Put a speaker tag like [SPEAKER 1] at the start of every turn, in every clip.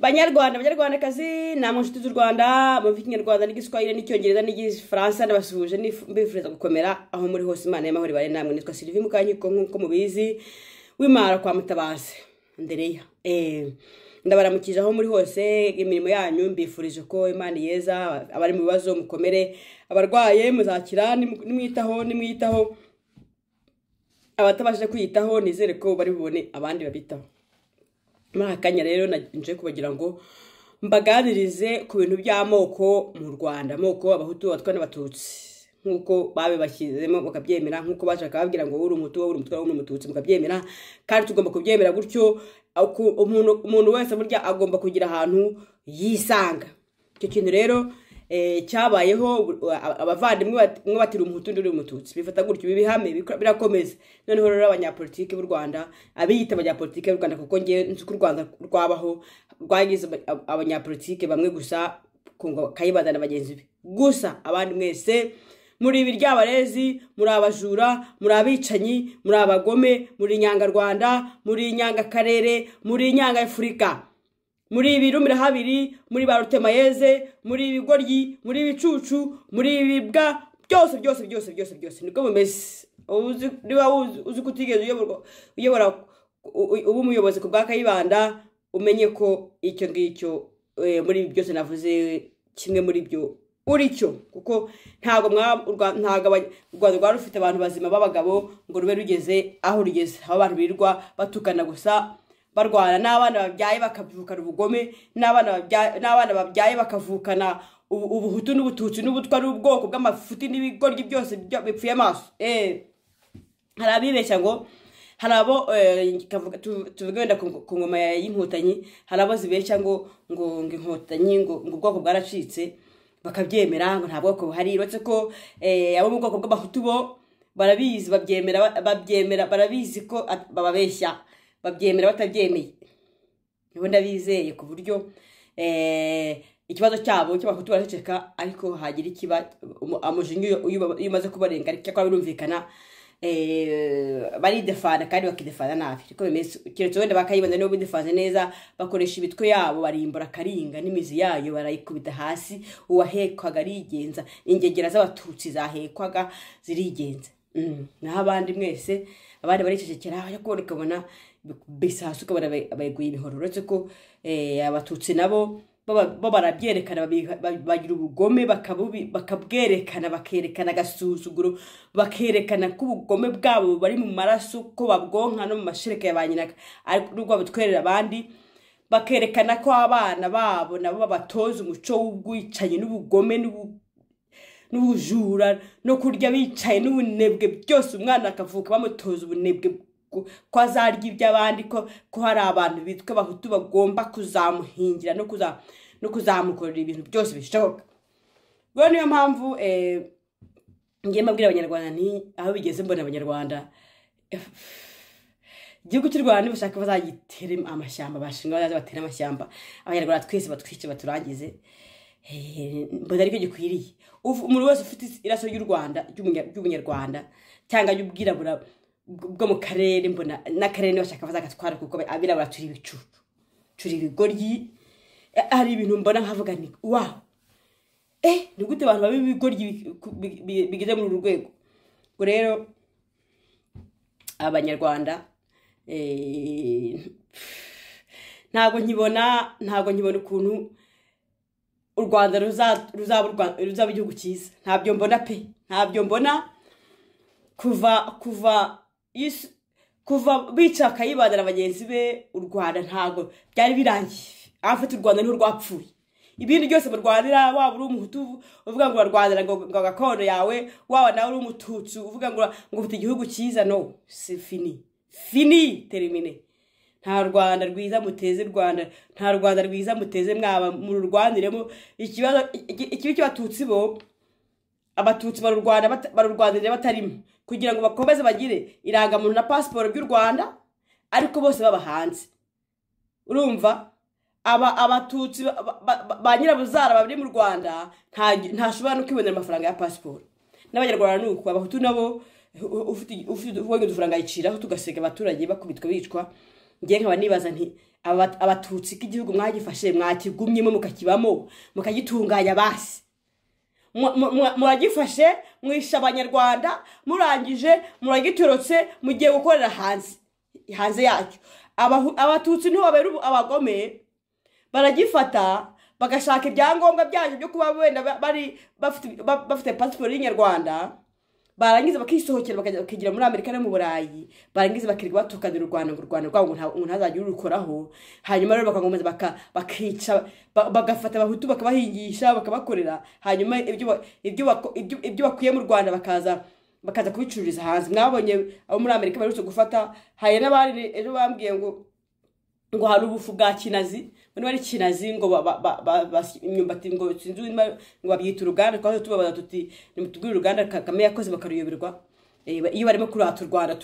[SPEAKER 1] Banyarwandakazi namwe nshuti z'u Rwanda mu Kinyarwanda n'igiswahili n'icyongereza n'igifaransa ndabasuhuje mbifuriza gukomera aho muri hose Imana y'amahoro bare namwe nitwa Sylvie Mukanyiko nkuko mubizi w'Imara kwa Mutabazi Andereya ndabaramukije aho muri hose imirimo yanyu mbifurije ko Imana yeza abari mu bibazo mukomere abarwaye muzakira nimwitaho abatabashije kwiyitaho nizere ko bari bubone abandi babitaho. Makanya rero nje kubagira ngo mbaganirize ku bintu by'amoko mu Rwanda, amoko abahutu abatwa n'abatutsi nkuko babe bashyizemo mukabyemera, nkuko bashaka babwira ngo uri umutu uri umutwa uri umututsi mukabyemera, kandi tugomba kubyemera gutyo. Umuntu wese burya agomba kugira ahantu yisanga. Icyo kintu rero cyabayeho abavandimwe batira umuhutu ndi umututsi bifata gutyo bibihame birakomeza. Noneho rero abanyapolitike b'u Rwanda abiyita abanyapolitike b'u Rwanda kuko ngiye nzi ko u Rwanda rwabaho rwagize abanyapolitike bamwe gusa kungo kayibanda bagenzi be gusa abandi mwese muri ibiryabarezi muri abajura muri abicanyi muri abagome muri nyanga Rwanda muri nyanga karere muri nyanga Afrika muri ibirumira habiri muri barutemayeze muri ibigoryi muri ibicucu muri ibibwa byose niko bumeze. Uzi kutigeze uyobora ubu umuyobozi ku bwa Kayibanda umenye ko icyo ngicyo muri byose navuze kimwe muri byo uri cyo, kuko ntago u Rwanda rwari rufite abantu bazima b'abagabo ngo rube rugeze aho rugeze, aho abantu birirwa batukana gusa barwana n'abana babyaye bakavukana ubugome n'abana babyaye bakavukana ubuhutu n'ubututsi n'ubutwa n'ubwoko bw'amafuti n'ibigoryi byose bipfuye amaso. Hari abibeshya ngo hari abo tuvuge wenda ku ngoma y'inkotanyi, hari abo zibeshya ngo inkotanyi ngo ubwoko bwaracitse bakabyemera ngo nta bwoko buhari, uretse ko abo mu bwoko bw'abahutu bo barabizi babyemera barabizi ko bababeshya babyemera batabyemeye. Nibo ndabizeye ku buryo ikibazo cyabo cy'abahutu baraceceka, ariko hagira ikiba amujinyo iyo umaze kubarenga ariko kwa birumvikana baridefana kandi bakidefana nabi. Ariko bimeze kiretse wenda bakayibanda no bidefana neza bakoresha ibitwe yabo barimbura karinga n'imizi yayo barayikubita hasi, uwahekwaga arigenza, ingegera z'abatutsi zahekwaga zirigenza. Naho abandi mwese abandi baricecekera ariko ukabona bisasuka barabaguye ibihoro, uretse ko abatutsi nabo barabyerekana bagira ubugome bakabwerekana bakerekana agasuzuguro bakerekana ko ubugome bwabo bari mu maraso ko babwonka no mu mashereka ya banyinaga, ariko nubwo batwerera abandi bakerekana ko abana babo nabo babatoza umuco w'ubwicanyi n'ubugome n'ubujura no kurya bicaye n'ubunebwe byose. Umwana akavuka bamutoza ubunebwe ko azarya iby'abandi, ko hari abantu bitwa abahutu bagomba kuzamuhingira no kuzamukorera ibintu byose bishoboka. Ubwo niyo mpamvu ngiye mbabwira abanyarwanda nti aho bigeze mbona abanyarwanda igihugu cy'u Rwanda bashaka bazagitera amashyamba, bashinga bazaza batera amashyamba abanyarwanda twese batwice baturangize. Mbona ariko gikwiriye umuntu wese ufite iraso y'u Rwanda ry'umunyarwanda cyangwa y'ubwirabura bwo mu karere, mbona n'akarere bashaka bazagatwara kuko abirabura turi ibicucu turi ibigoryi. Hari ibintu mbona nkavuga nti wow, ni gute abantu babi ibigoryi bigeze muri uru rwego. Ngo rero abanyarwanda ntago nkibona ukuntu u Rwanda ruzaba igihugu cyiza. Ntabyo mbona pe, ntabyo mbona kuva bica Kayibanda na bagenzi be. U Rwanda ntago byari birangiye, afite u Rwanda niho rwapfuye. Ibindi byose mu Rwanda waba uri umuhutu uvuga ngo Rwanda ngo gakondo yawe, waba nawe uri umututsi uvuga ngo ufite igihugu cyiza, no c'est fini terminé. Nta Rwanda rwiza muteze Rwanda, nta Rwanda rwiza muteze mwaba mu Rwandiremo. Ikibazo ikibi cy'abatutsi bo abatutsi barurwanira batarimo kugira ngo bakomeze bagire irangamuntu na passport by'u Rwanda, ariko bose baba hanze. Urumva abatutsi ba nyirabuzara bari mu Rwanda ntashobora no kwibonera amafaranga ya passport. N'abanyarwanda nuko abahutu nabo ufite udufaranga yiciraho tugasega abaturage bakubitwa bicwa ngiye nkaba nibaza nti abatutsi k'igihugu mwagifashe mwakigumyemo mukakibamo mukagitunganya basi muragifashe mwisha abanyarwanda murangije muragitorotse mugiye gukorera hanze yacyo abatutsi niho babera abagome baragifata bagashaka ibyangombwa byaje byo kuba wenda bari bafite passport y'inyarwanda barangiza bakisohokera bakagira muri Amerika no mu Burayi barangiza bakirirwa batukanira u Rwanda rwabo umuntu ntazajya urukoraho hanyuma rero bakagomeza bakica bagafata abahutu bakabahingisha bakabakorera hanyuma ibyo bakuye mu Rwanda bakaza kubicururiza hanze mwabonye abo muri Amerika barutse gufata haye n'abari ejo bambwiye ngo hari ubufu bwa kinazi bano bari kinazi ngo imyumbati ngo sinzi ngo babyita uruganda twaho tubabaza tuti nimutubwire uruganda Kagame yakoze bakaruyoberwa iyo barimo kurata u Rwanda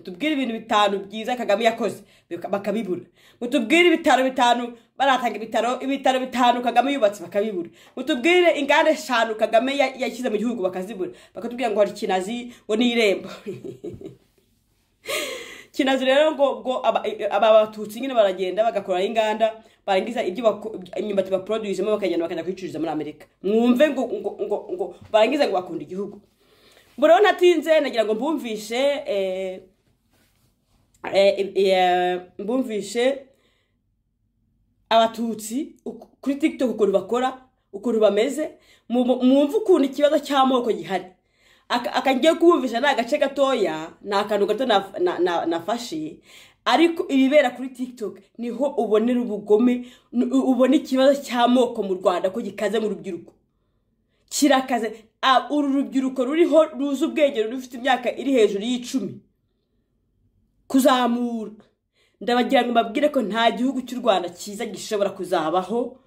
[SPEAKER 1] tubwire ibintu bitanu byiza Kagame yakoze bakabibura mutubwire ibitaro bitanu baratanga ibitaro bitanu Kagame yubatse bakabibura mutubwire inganda 5 Kagame yashyize mu gihugu bakazibura bakatubwira ngo hari kinazi ngo ni irembo kinazi rero ngo abatutsi nyine baragenda bagakora inganda barangiza imyumbati baproduce bakagenda kwicururiza muri Amerika mwumve ngo barangiza ngo bakunda igihugu buro natinze nagira ngo mbumvishe abatutsi kuri TikTok ukuntu bakora ukuntu bameze mwumve ukuntu ikibazo cy'amoko gihari akangiye kubumvisha n'agace gatoya n'akantu gato nafashe ariko ibibera kuri TikTok niho ubonera ubugome ubona ikibazo cy'amoko mu Rwanda ko gikaze mu rubyiruko kirakaze uru rubyiruko ruriho ruzi ubwenge rufite imyaka iri hejuru y'10 kuzamura ndabagira ngo mbabwire ko nta gihugu cy'u Rwanda cyiza gishobora kuzabaho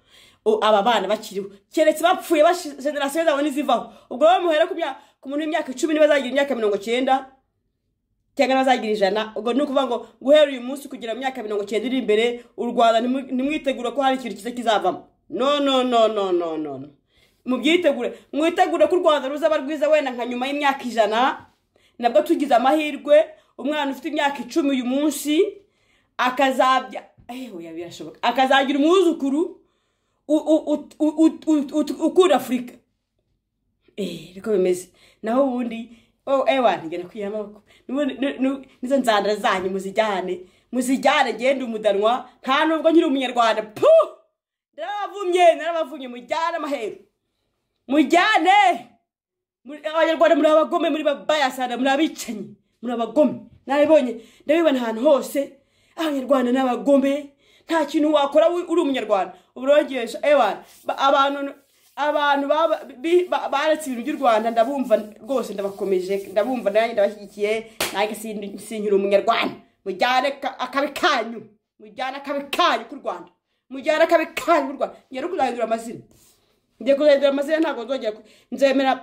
[SPEAKER 1] aba bana bakiriho keretse bapfuye generation zabo nizivaho ubwo bamuhera ku muntu w'imyaka 10 nibazagira imyaka 90 cyangwa bazagira 100 ubwo nukuvuga ngo guhera uyu munsi kugira imyaka 90 iri imbere u Rwanda nimwitegura ko hari ikintu kiza kizavamo no mwitegure ko u Rwanda ruzaba rwiza wenda nka nyuma y'imyaka 100 nabwo tugize amahirwe umwana ufite imyaka 10 uyu munsi akazabya birashoboka akazagira umwuzukuru ukura Afrika riko bimeze naho ubundi ngena kwiyamako nizo nzandara zanyu muzijyane genda umudanwa nta nubwo nkiri umunyarwanda narabavumye mujyane amahero mujyane abanyarwanda muri abagome muri babayasana muri abicanyi muri abagome narabibonye ndabibona ahantu hose abanyarwanda n'abagome nta kintu wakora uri umunyarwanda uburongesha abantu baretse ibintu by'u Rwanda ndabumva rwose ndabakomeje ndabumva nanjye ndabashyigikiye nanjye sinkira umunyarwanda mujyane akabe kanyu ku Rwanda mujyane akabe kanyu ku Rwanda ngiye kuzahindura amazina ntabwo nzongera nzemera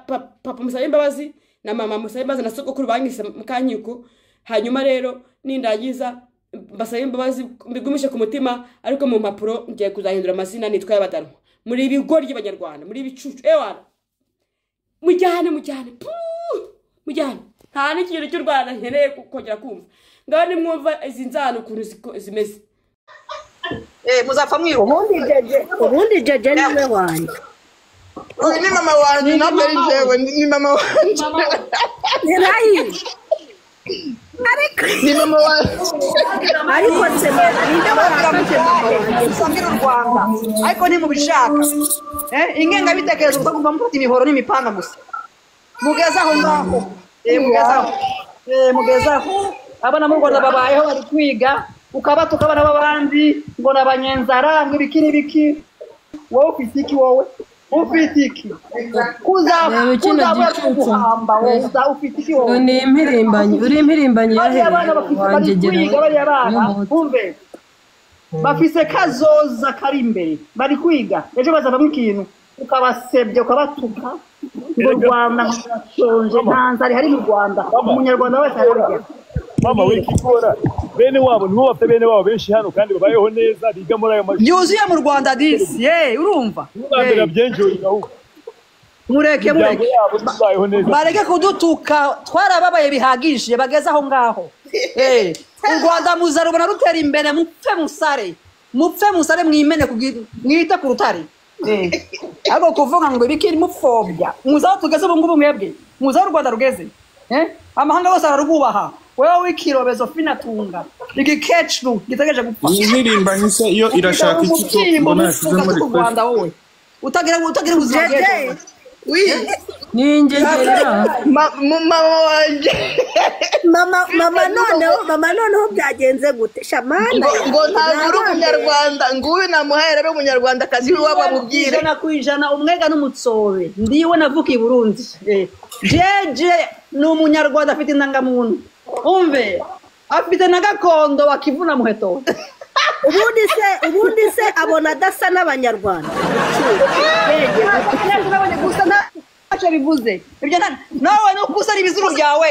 [SPEAKER 1] papa musaba imbabazi na mama musaba imbabazi na sogokuru banyise mukanyiko hanyuma rero nindagiza basaba imbabazi mbigumishe ku mutima ariko mu mpapuro ngiye kuzahindura amazina nitwa y'abadanwa muri ibigori by'abanyarwanda muri ibicucu mujyane nta n'ikintu cy'u Rwanda nkeneye kongera kumva ngaho nimwumva izi nzano ukuntu zimeze
[SPEAKER 2] muzapfa mwiru
[SPEAKER 3] ubundi jeje niwe wanjye
[SPEAKER 2] uyu ni mama wanjye ntabwo ari jewe ni mama wanjye
[SPEAKER 3] ariko
[SPEAKER 2] ni mama wanjye
[SPEAKER 3] ariko ninde warafashe mama wanjye
[SPEAKER 2] usambira u Rwanda ariko ni mubishaka ingengabitekerezo utagomba mufata imihoro n'imipanga gusa mugezaho ngaho mugezaho abana mu Rwanda babayeho bari kwiga ukabatuka abana b'abandi ngo nabanyenzara ngo ibiki wowe ufite iki ufite iki kuhamba ufite iki wowe
[SPEAKER 3] ni impirimbanyi uri impirimbanyi
[SPEAKER 2] bariya bana umve bafise kazoza kari imbere bari kwiga ejo bazavamo ikintu ukabasebya ukabatuka ngo Rwanda nshonje nta nzara hari mu Rwanda umunyarwanda wese arabigera
[SPEAKER 4] mama wikikora bene wabo nibo bafite bene wabo benshi hano kandi babayeho neza biga muri ayo mashuri
[SPEAKER 2] yuzuye mu Rwanda disi urumva
[SPEAKER 4] Rwanda byenjoye ahubwo
[SPEAKER 2] mureke
[SPEAKER 4] yabo tubayeho neza
[SPEAKER 2] bareke kudutuka twarababaye bihagije bageze aho ngaho u Rwanda muzarubona rutera imbere mupfe musare mwimene mwite ku rutare ariko kuvuga ngo ibikiri mupfobya muzaho tugeze ubu ngubu mwebwe muzaho u Rwanda rugeze amahanga yose ararwubaha wewe w'ikirobezo finatunga igikecuru gitegereje gupfa
[SPEAKER 5] Impirimbanyi se iyo irashaka iki cyo mbona yasize muri
[SPEAKER 2] Rwanda wowe utagira ubuzima bwiza
[SPEAKER 3] Ninjegera.
[SPEAKER 6] Mama wanje.
[SPEAKER 3] Mama noneho byagenze gute? Shamana.
[SPEAKER 6] Ngo ntagura umunyarwanda, nguyu namuhaye rero umunyarwanda kazi waba mubwire.
[SPEAKER 2] Kwijana umwega n'umutsobe. Ndiwe navukiye Burundi. Jeje ni umunyarwanda afite indangamuntu. Umve. Afite na gakondo bakivuna muheto.
[SPEAKER 3] Ubundi se abona adasa n'abanyarwanda.
[SPEAKER 2] Gusa ntacyo bivuze. Ibyo nawe no kusara ibizuru byawe.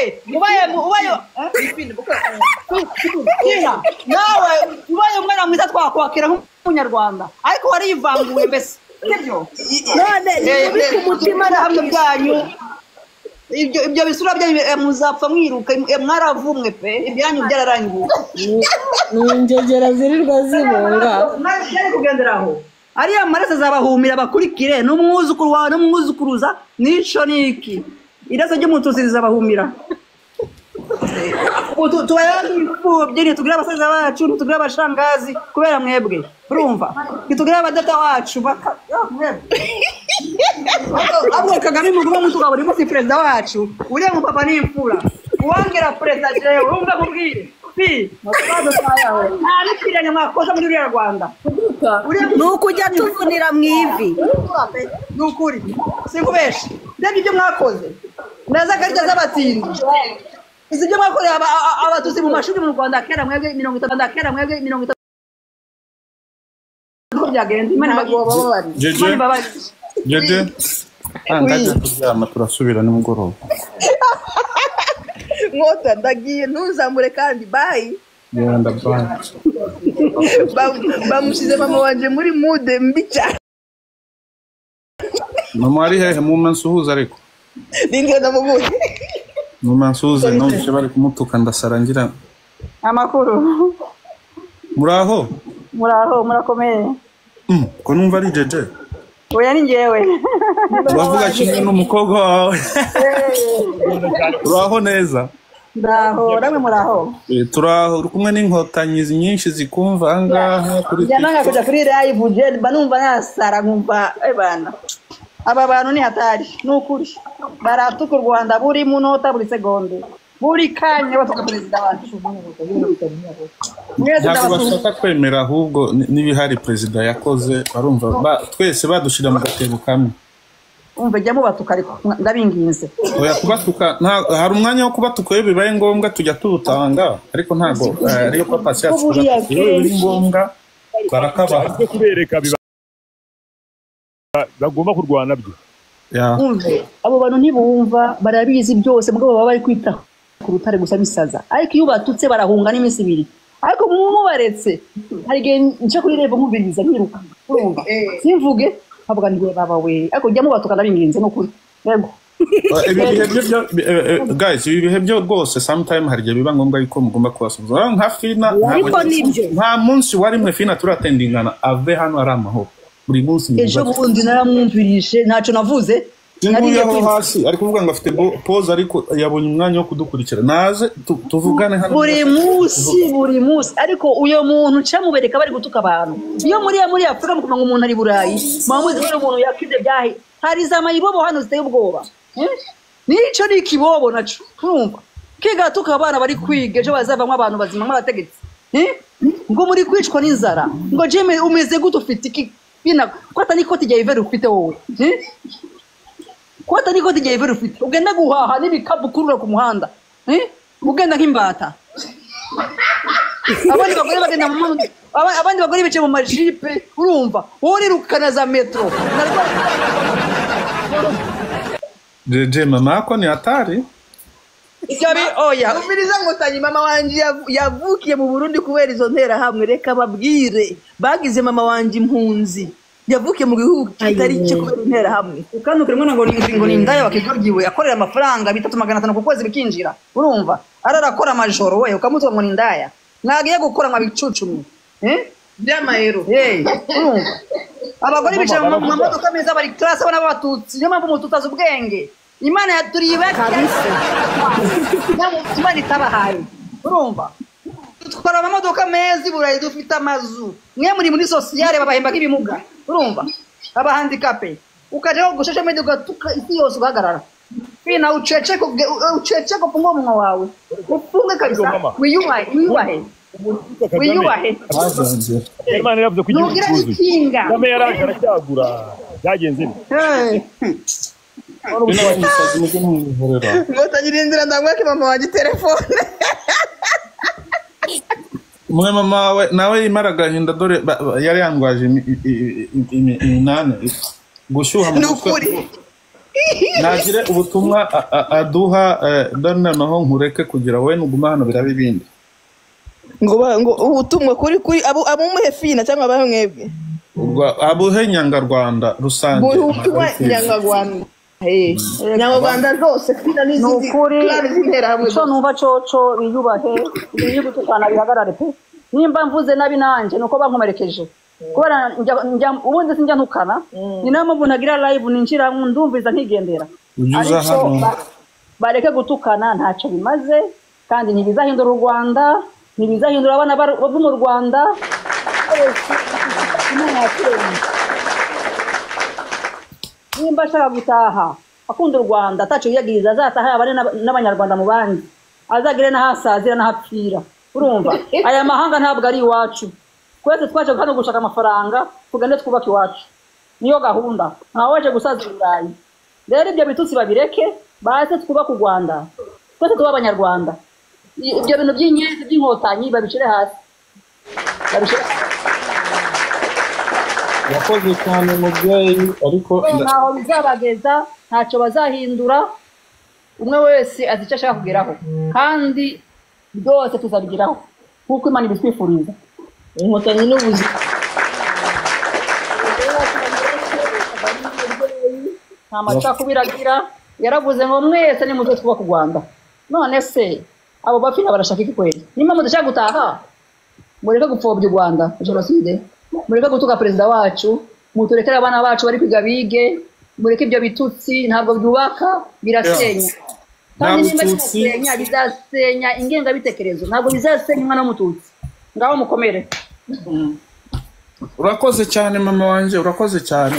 [SPEAKER 2] Nawe ubaye umwana mwiza twakwakira nk'umunyarwanda. Ariko warivanguye mbese. Sibyo?
[SPEAKER 3] None ni ku mutima
[SPEAKER 2] hamwe byanyu. Ibyo bisura bya muzapfa mwiruka mwaravumwe pe ibyanyu byararangiye
[SPEAKER 3] ninjegera zirirwa zibonga
[SPEAKER 2] nari kugenderaho ariya maraso zabahumira bakurikire n'umwuzukuru wawe n'umwuzukuruza nico niki iraso ry'umutuzi zabahumira tubayandi tugira abasaza bacu tugira abashangazi kubera mwebwe urumva tugira abadata wacu Abo Kagame mugume mutuka buri munsi president wacu uriya mu papa ni imfura uwangera president jewe urumva kubwire makazo sayawe nikiranya makosa muri uriya Rwanda
[SPEAKER 3] nukujya tuvunira mwivi
[SPEAKER 2] nukuri sikubesha ndebye ibyo mwakoze naza karya z'abatindi izi byo mwakoze abatuzi mu mashuri mu Rwanda kera mwebwe 50 byagenda imana bagobabari
[SPEAKER 5] Jeje ndaje kuryama turasubira nimugoroba
[SPEAKER 6] Ngota ndagiye ntuzamure kandi bye
[SPEAKER 5] Yenda bye
[SPEAKER 6] bamushize mama wanje muri mood mbi cyane
[SPEAKER 5] Mama ari hehe mu mansuhuza ariko
[SPEAKER 6] Ninge ndamuguye
[SPEAKER 5] mu mansuhuza none bari kumutuka ndasarangira
[SPEAKER 2] amakuru
[SPEAKER 5] Muraho
[SPEAKER 2] murakomeye
[SPEAKER 5] ko numva ari Jeje
[SPEAKER 2] Oya ni ngewe
[SPEAKER 5] Bavuga kimwe n'umukobwa wawe Uraho neza
[SPEAKER 2] Ndaho namwe muraho
[SPEAKER 5] Turaho uri kumwe n'inkotanyi nyinshi zikumva angaha kuri
[SPEAKER 2] Jananga kuja kuri live je banumva nasara nkumva bana aba bantu ni hatari nukuri baratuka u Rwanda buri munota buri segonde buri kanya batuka president wacu
[SPEAKER 5] Bashaka kwemera ahubwo n'ibihari president yakoze barumva twese badushira mu gatebo kamwe
[SPEAKER 2] umva jya mubatuka ariko ndabinginze
[SPEAKER 5] oya kubatuka hari umwanya wo kubatuka iyo bibaye ngombwa tujya tubutanga ariko ntago ariyo papa cyatsi biri ngombwa barakaba
[SPEAKER 4] kubereka bagomba kurwana byo
[SPEAKER 2] umve abo bantu ntibumva barabizi byose mugabo baba bari kwita ku rutare gusa bisaza ariko iyo batutse barahunga n'iminsi ibiri ariko mubaretse hari igihe nce kuri rebo nkubiriza nkiruka urumva simvuge havuga ndiye baba we ariko jya mubatuka ndabinginze n'ukuri yego
[SPEAKER 5] guys ibi bihe byo rwose sometime hari igihe biba ngombwa yuko mugomba kubasubiza nka Fina nta munsi wari mwe Fina turatendingana ave hano ari amahoro buri munsi
[SPEAKER 2] ejo bundi naramwumvirishe ntacyo navuze
[SPEAKER 5] Nguyeho hasi ari kuvuga ngo afite pause ariko yabonye umwanya wo kudukurikira naze tuvugane hano
[SPEAKER 2] buri munsi ariko uyo muntu nca mubereka bari gutuka abantu iyo muri Afrika mukuma ngo umuntu ari Burayi mamuzi ko umuntu yakide byahi hari za mayibobo hano ziteye ubwoba nico ni kibobo naco urumva kigatuka abana bari kwiga ejo bazavamwe abantu bazima nk'abategetsi ngo muri kwicwa n'inzara ngo jeme umeze gute ufite iki bina kwata niko tijya ivere ufite wowe kwata niko tijya ivere ufite ugenda guhaha n'ibikapu kurura ku muhanda ugenda nk'imbata abandi bagore bicaye mu majipe urumva wowe urukana za metro
[SPEAKER 5] Jeje mama ko ni hatari
[SPEAKER 6] oya umiriza ngotanyi mama wanje yavukiye mu Burundi kubera izo ntera hamwe reka babwire bagize mama wanje impunzi yavukiye mu gihugu kitari cyo kubera intera hamwe
[SPEAKER 2] kandi ukirimo ngo ni indaya wakigoryiwe akorera amafaranga 3,500 ku kwezi bikinjira urumva ararakora amajoro we ukamutwa ngo ni indaya mwagiye gukora mwa bicucumi
[SPEAKER 6] by'amayero
[SPEAKER 2] urumva abagore bicara mu mamodoka meza bari class abana b'abatutsi niyo mpamvu mututaza ubwenge imana yaturiye kabisa imana itabahaye urumva twara amamodoka meza iburayi dufite amazu mwe muri sociale babahemba nk'ibimuga urumva abahandikape ukaje gushesha medio gatuka isi yose ugahagarara fina ucece ko fungo munwa wawe ufunge kabisa wiyubahe
[SPEAKER 4] Imana iravuze ko igihugu cyuzuye kame yaraje aracyagura byagenze
[SPEAKER 6] ngo tagirindira ndamwake mama wanjye telefone
[SPEAKER 5] mwe mama wawe nawe yimaraga hinda dore yari yangwaje iminane gushyuha mu mutwe nagire ubutumwa aduha done naho nkureke kugira we nuguma hano biraba ibindi
[SPEAKER 6] ngo ubutumwa kuri abumuhe fina cyangwa abahe mwebwe
[SPEAKER 5] abuhe Nyarwanda rusange
[SPEAKER 6] ubutumwa Nyarwanda Nyarwanda zose fina n'izindi
[SPEAKER 2] clave z'intera hamwe cyo numva coco biyubahe ibintu gutukana bihagarare pe nimba mvuze nabi nanje nuko bankomerekeje kubera ubundi sinjya ntukana ni nayo mpamvu nagira live ninjira ndumviza nkigendera ariko bareke gutukana ntacyo bimaze kandi ntibizahindura u Rwanda ntibizahindura abana bo mu Rwanda nimba ashaka gutaha akunda u Rwanda ataco yagiriza azataha abane n'abanyarwanda mu bandi azagire n'ahasazira n'ahapfira urumva aya mahanga ntabwo ari iwacu twese twaje hano gushaka amafaranga tugende twubaka iwacu niyo gahunda ntawe waje gusaza ibirayi rero ibyo bitutsi babireke baze twubaka u Rwanda twese tuba abanyarwanda ibyo bintu by'inyenzi by'inkotanyi babicire hasi
[SPEAKER 5] yakoze cyane mubyeyi ariko
[SPEAKER 2] ntaho bizabageza ntacyo bazahindura umwe wese azi icyo ashaka kugeraho kandi byose tuzabigeraho nk'uko Imana ibitwifuriza
[SPEAKER 6] inkotanyi n'ubuzima
[SPEAKER 2] nta macakubiri agira yaravuze ngo mwese nimutwe twubaka u Rwanda none se abo bafina barashaka iki kweli nimba mudashaka gutaha mureke gupfobya u Rwanda jenoside mureke gutuka perezida wacu muturekere abana bacu bari kwiga bige mureke ibyo bitutsi ntabwo byubaka birasenya kandi nimba bisenya bizasenya ingengabitekerezo ntabwo bizasenya umwana w'umututsi ngaho mukomere
[SPEAKER 5] urakoze cyane mama wanje urakoze cyane